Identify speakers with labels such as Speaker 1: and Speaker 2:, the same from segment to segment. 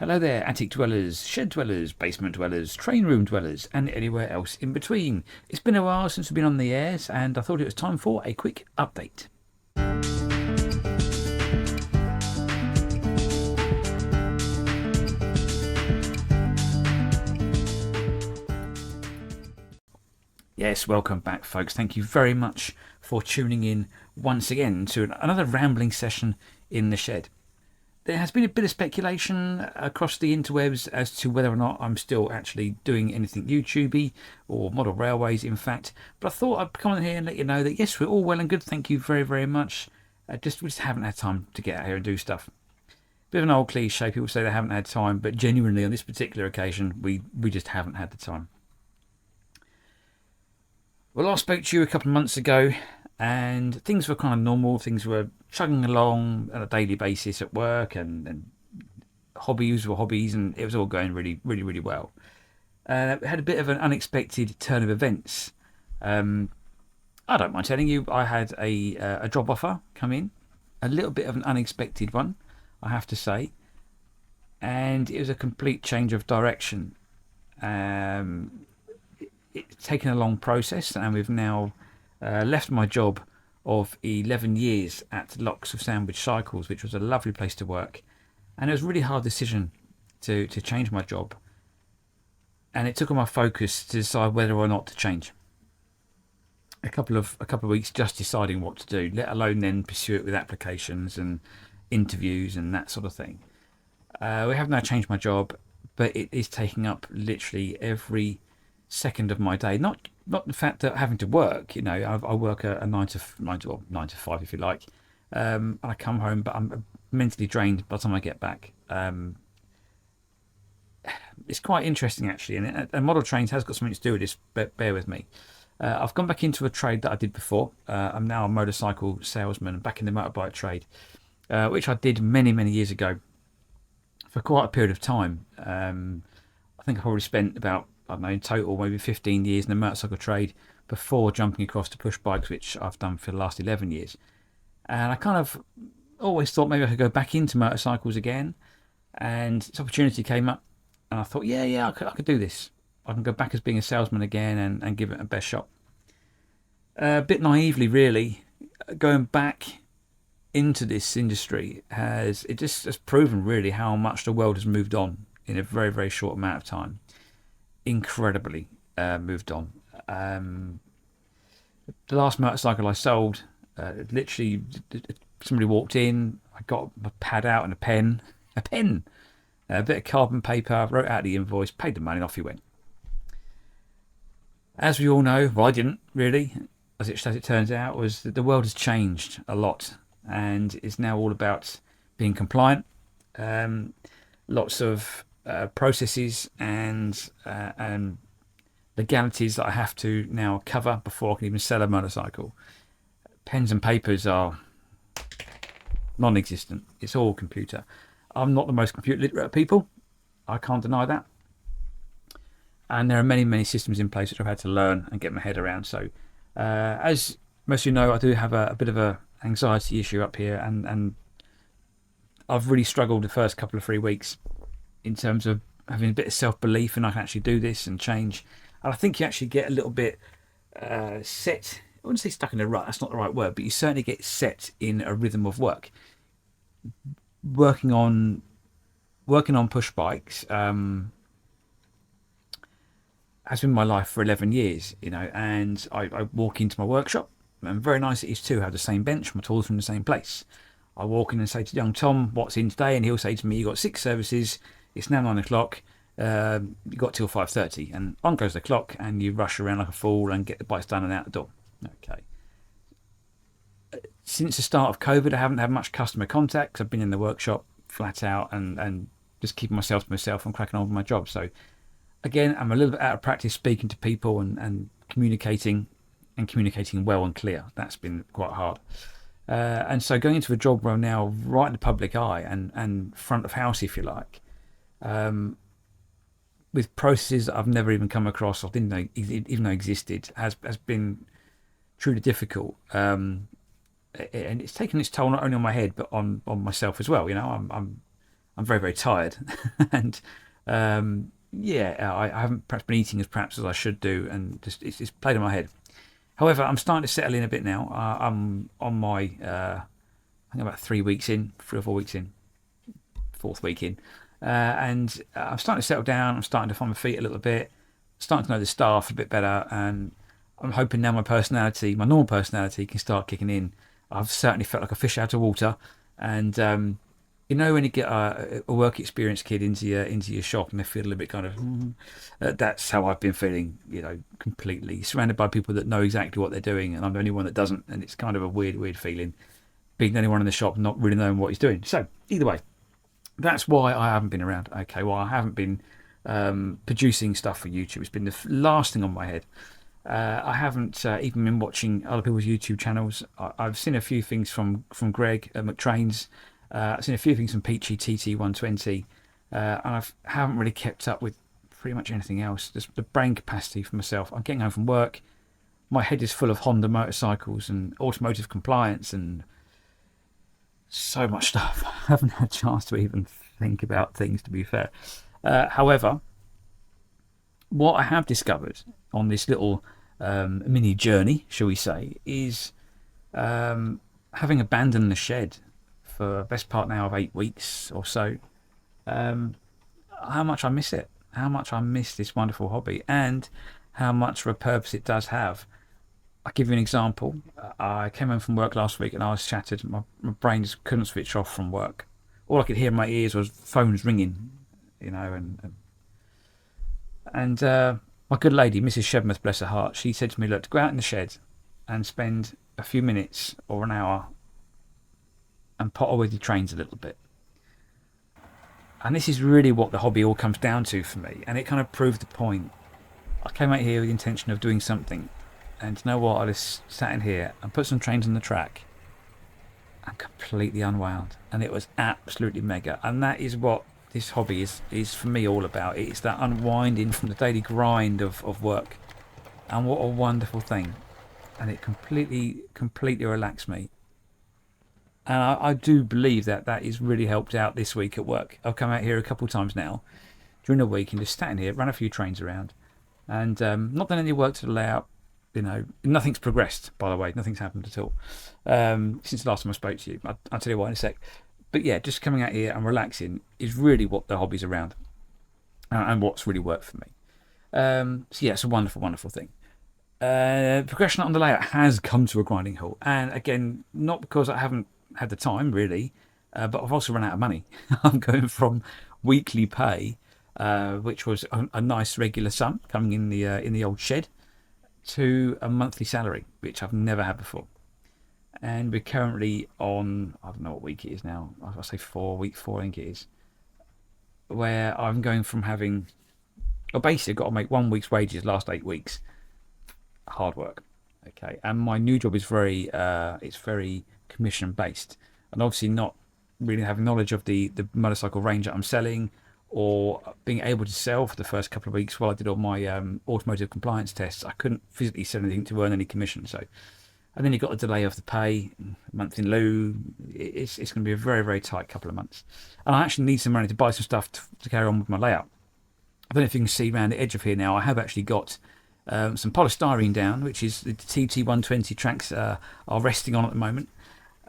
Speaker 1: Hello there, attic dwellers, shed dwellers, basement dwellers, train room dwellers, and anywhere else in between. It's been a while since we've been on the airs, and I thought it was time for a quick update. Yes, welcome back, folks. Thank you very much for tuning in once again to another rambling session in the shed. There has been a bit of speculation across the interwebs as to whether or not I'm still actually doing anything YouTubey or model railways, in fact. But I thought I'd come on here and let you know that yes, we're all well and good. Thank you very, very much. We just haven't had time to get out here and do stuff. Bit of an old cliche. People say they haven't had time, but genuinely on this particular occasion, we just haven't had the time. Well, I spoke to you a couple of months ago, and things were kind of normal. Things were chugging along on a daily basis at work, and hobbies were hobbies, and it was all going really, really, really well. We had a bit of an unexpected turn of events. I don't mind telling you, I had a job offer come in, a little bit of an unexpected one, I have to say, and it was a complete change of direction. It's taken a long process, and we've now left my job of 11 years at Locks of Sandwich Cycles, which was a lovely place to work. And it was a really hard decision to change my job. And it took on my focus to decide whether or not to change. A couple of weeks just deciding what to do, let alone then pursue it with applications and interviews and that sort of thing. We have now changed my job, but it is taking up literally every second of my day. Not the fact that having to work, I work a 9 to 5 if you like, and I come home, but I'm mentally drained by the time I get back. It's quite interesting actually, and model trains has got something to do with this, but bear with me. I've gone back into a trade that I did before. I'm now a motorcycle salesman, back in the motorbike trade, which I did many years ago for quite a period of time. I think I probably spent about, I don't know, in total maybe 15 years in the motorcycle trade before jumping across to push bikes, which I've done for the last 11 years. And I kind of always thought maybe I could go back into motorcycles again. And this opportunity came up, and I thought, yeah, I could do this. I can go back as being a salesman again and give it a best shot. A bit naively, really, going back into this industry has proven really how much the world has moved on in a very, very short amount of time. Incredibly moved on. The last motorcycle I sold, literally somebody walked in, I got a pad out and a pen, a bit of carbon paper, wrote out the invoice, paid the money, and off he went. As we all know, well, I didn't really, as it turns out, was that the world has changed a lot, and it's now all about being compliant. Lots of processes and legalities that I have to now cover before I can even sell a motorcycle. Pens and papers are non-existent. It's all computer. I'm not the most computer literate of people. I can't deny that. And there are many systems in place which I've had to learn and get my head around. So as most of you know, I do have a bit of a anxiety issue up here, and I've really struggled the first couple of 3 weeks in terms of having a bit of self-belief, and I can actually do this and change. And I think you actually get a little bit set. I wouldn't say stuck in a rut, that's not the right word, but you certainly get set in a rhythm of work. Working on push bikes has been my life for 11 years, and I walk into my workshop, and very nice it is too, have the same bench, my tools from the same place. I walk in and say to young Tom, what's in today? And he'll say to me, you've got 6 services, it's now 9 o'clock, you've got till 5:30, and on goes the clock, and you rush around like a fool and get the bikes done and out the door. Okay. Since the start of COVID, I haven't had much customer contact, 'cause I've been in the workshop flat out and just keeping myself to myself and cracking on with my job. So again, I'm a little bit out of practice speaking to people and communicating well and clear. That's been quite hard. And so going into a job role now, right in the public eye and front of house, if you like, with processes that I've never even come across or didn't know even know existed, has been truly difficult. And it's taken its toll not only on my head but on myself as well. I'm I'm very, very tired. And yeah, I haven't perhaps been eating as perhaps as I should do, and just it's played in my head. However, I'm starting to settle in a bit now. I'm on my, I think about 3 weeks in, 3 or 4 weeks in, fourth week in, and I'm starting to settle down. I'm starting to find my feet a little bit, starting to know the staff a bit better, and I'm hoping now my personality, my normal personality, can start kicking in. I've certainly felt like a fish out of water, and you know when you get a work experience kid into your shop and they feel a little bit kind of that's how I've been feeling, you know, completely surrounded by people that know exactly what they're doing, and I'm the only one that doesn't, and it's kind of a weird feeling being the only one in the shop not really knowing what he's doing. So either way, that's why I haven't been around. Okay, well, I haven't been producing stuff for YouTube. It's been the last thing on my head. I haven't even been watching other people's YouTube channels. I've seen a few things from Greg at McTrain's. I've seen a few things from Peachy TT120, and I haven't really kept up with pretty much anything else. Just the brain capacity for myself. I'm getting home from work. My head is full of Honda motorcycles and automotive compliance and so much stuff. I haven't had a chance to even think about things, to be fair. However, what I have discovered on this little mini journey, shall we say, is having abandoned the shed for the best part now of 8 weeks or so, how much I miss it, how much I miss this wonderful hobby, and how much of a purpose it does have. I'll give you an example. I came home from work last week and I was shattered. My brain just couldn't switch off from work. All I could hear in my ears was phones ringing, you know, and my good lady, Mrs. Shedmouth, bless her heart, she said to me, look, to go out in the shed and spend a few minutes or an hour and potter with your trains a little bit. And this is really what the hobby all comes down to for me. And it kind of proved the point. I came out here with the intention of doing something. And you know what? I just sat in here and put some trains on the track and completely unwound. And it was absolutely mega. And that is what this hobby is for me all about. It's that unwinding from the daily grind of work. And what a wonderful thing. And it completely relaxed me. And I do believe that is really helped out this week at work. I've come out here a couple of times now during the week and just sat in here, run a few trains around, and not done any work to the layout. You know, nothing's progressed, by the way. Nothing's happened at all since the last time I spoke to you. I'll tell you why in a sec. But yeah, just coming out here and relaxing is really what the hobby's around, and what's really worked for me. So yeah, it's a wonderful, wonderful thing. Progression on the layout has come to a grinding halt, and again, not because I haven't had the time really, but I've also run out of money. I'm going from weekly pay, which was a nice regular sum coming in the old shed, to a monthly salary, which I've never had before. And we're currently on, I don't know what week it is now, I'll say week 4 I think it is, where I'm going from having, well, basically I've got to make 1 week's wages last 8 weeks. Hard work. Okay, and my new job is it's very commission based, and obviously not really having knowledge of the motorcycle range that I'm selling, or being able to sell for the first couple of weeks while I did all my automotive compliance tests. I couldn't physically sell anything to earn any commission. So, and then you've got a delay of the pay, a month in lieu. It's going to be a very, very tight couple of months, and I actually need some money to buy some stuff to carry on with my layout. I don't know if you can see around the edge of here now. I have actually got some polystyrene down, which is the TT120 tracks are resting on at the moment.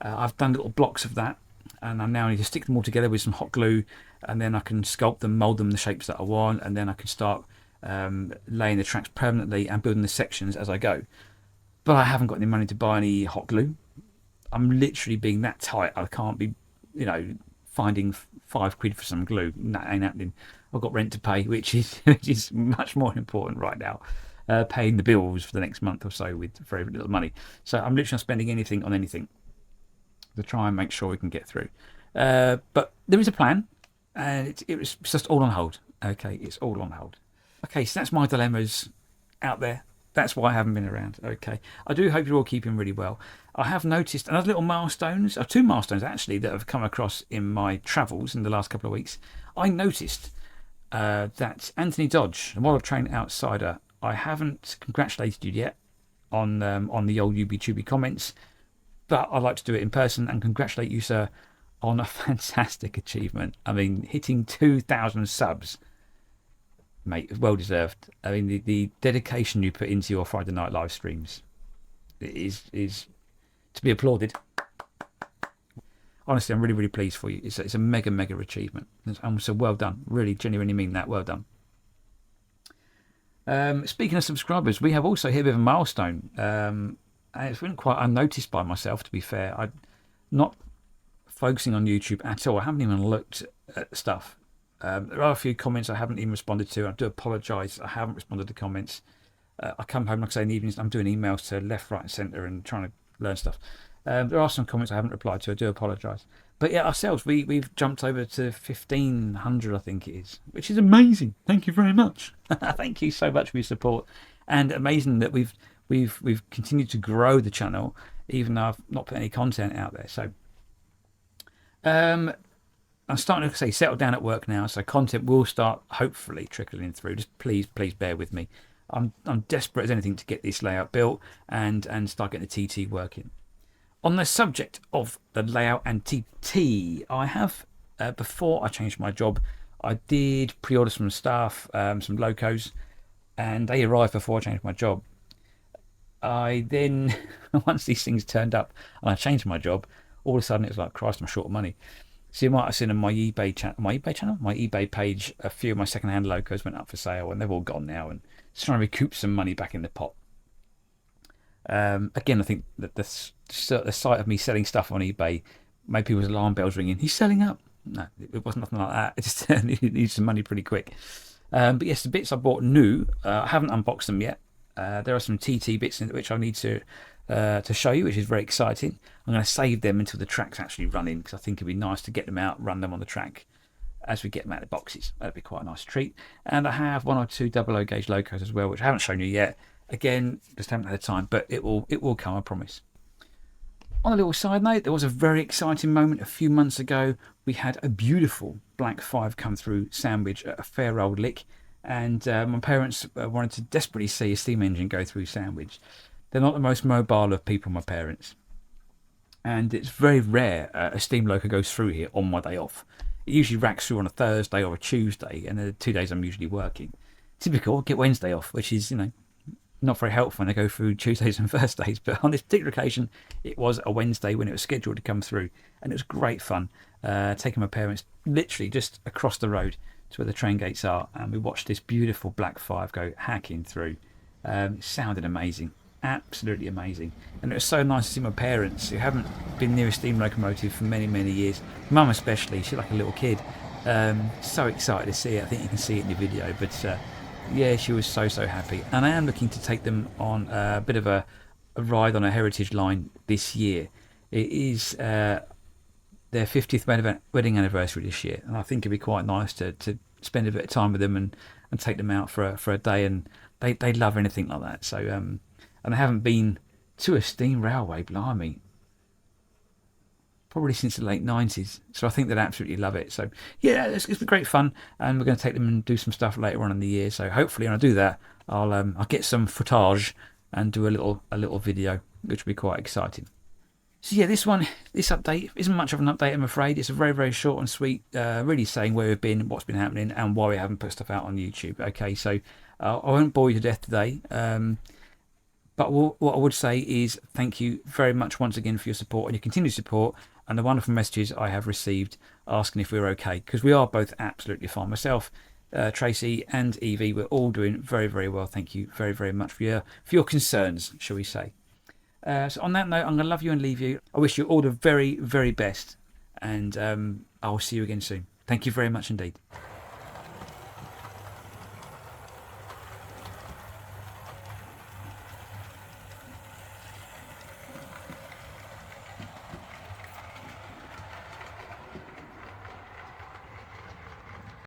Speaker 1: I've done little blocks of that, and I now need to stick them all together with some hot glue, and then I can sculpt them, mould them the shapes that I want, and then I can start laying the tracks permanently and building the sections as I go. But I haven't got any money to buy any hot glue. I'm literally being that tight. I can't be, you know, finding £5 for some glue. That ain't happening. I've got rent to pay, which is much more important right now. Paying the bills for the next month or so with very little money. So I'm literally not spending anything on anything to try and make sure we can get through. But there is a plan, and it was just all on hold. Okay, it's all on hold. Okay, so that's my dilemmas out there. That's why I haven't been around. Okay, I do hope you're all keeping really well. I have noticed another little milestones, or 2 milestones actually, that have come across in my travels in the last couple of weeks. I noticed that Anthony Dodge, the Model Train Outsider, I haven't congratulated you yet on the old YouTube comments, but I'd like to do it in person and congratulate you, sir, on a fantastic achievement. I mean, hitting 2,000 subs, mate, well deserved. I mean, the dedication you put into your Friday night live streams is to be applauded. Honestly, I'm really, really pleased for you. It's a mega, mega achievement. So well done. Really, genuinely mean that. Well done. Speaking of subscribers, we have also hit a bit of a milestone. And it's been quite unnoticed by myself, to be fair. I'm not focusing on YouTube at all. I haven't even looked at stuff. There are a few comments I haven't even responded to. I do apologise. I haven't responded to comments. I come home, like I say, in the evenings. I'm doing emails to left, right, and centre and trying to learn stuff. There are some comments I haven't replied to. I do apologise. But yeah, ourselves, we've jumped over to 1,500, I think it is, which is amazing. Thank you very much. Thank you so much for your support, and amazing that we've continued to grow the channel, even though I've not put any content out there. So, I'm starting to say settle down at work now, so content will start hopefully trickling through. Just please bear with me. I'm desperate as anything to get this layout built and start getting the TT working. On the subject of the layout and TT, I have before I changed my job, I did pre-order some stuff, some locos, and they arrived before I changed my job. I then, once these things turned up and I changed my job, all of a sudden it was like, Christ, I'm short of money. So you might have seen on my eBay page, a few of my second-hand locos went up for sale, and they've all gone now, and just trying to recoup some money back in the pot. Again, I think that the sight of me selling stuff on eBay made people's alarm bells ringing. He's selling up. No, it wasn't nothing like that. It just needed some money pretty quick. But yes, the bits I bought new, I haven't unboxed them yet. There are some TT bits in which I need to show you, which is very exciting. I'm going to save them until the track's actually running, because I think it'd be nice to get them out, run them on the track as we get them out of the boxes. That'd be quite a nice treat. And I have 1 or 2 00 gauge locos as well, which I haven't shown you yet. Again, just haven't had the time, but it will come, I promise. On a little side note, there was a very exciting moment a few months ago. We had a beautiful Black 5 come through Sandwich at a fair old lick, and my parents wanted to desperately see a steam engine go through Sandwich. They're not the most mobile of people, my parents, and it's very rare a steam loco goes through here on my day off. It usually racks through on a Thursday or a Tuesday, and the 2 days I'm usually working. Typical, I get Wednesday off, which is, not very helpful when I go through Tuesdays and Thursdays, but on this particular occasion, it was a Wednesday when it was scheduled to come through, and it was great fun, taking my parents literally just across the road to where the train gates are, and we watched this beautiful Black 5 go hacking through. It sounded amazing, absolutely amazing, and it was so nice to see my parents, who haven't been near a steam locomotive for many, many years, Mum especially, she's like a little kid, so excited to see it. I think you can see it in the video, but yeah, she was so happy, and I am looking to take them on a bit of a ride on a heritage line this year. It is their 50th wedding anniversary this year, and I think it'd be quite nice to spend a bit of time with them and take them out for a day, and they love anything like that. So and I haven't been to a steam railway, blimey, probably since the late 90s, so I think they'd absolutely love it. So yeah, it's been great fun, and we're going to take them and do some stuff later on in the year. So hopefully when I do that, I'll get some footage and do a little video, which will be quite exciting. So yeah, this update isn't much of an update, I'm afraid. It's a very short and sweet, really saying where we've been, what's been happening, and why we haven't put stuff out on YouTube. Okay, so I won't bore you to death today. But what I would say is thank you very much once again for your support and your continued support, and the wonderful messages I have received asking if we're okay, because we are both absolutely fine. Myself, Tracy and Evie, we're all doing very well. Thank you very much for your concerns, shall we say. So on that note, I'm going to love you and leave you. I wish you all the very best, and I will see you again soon. Thank you very much indeed.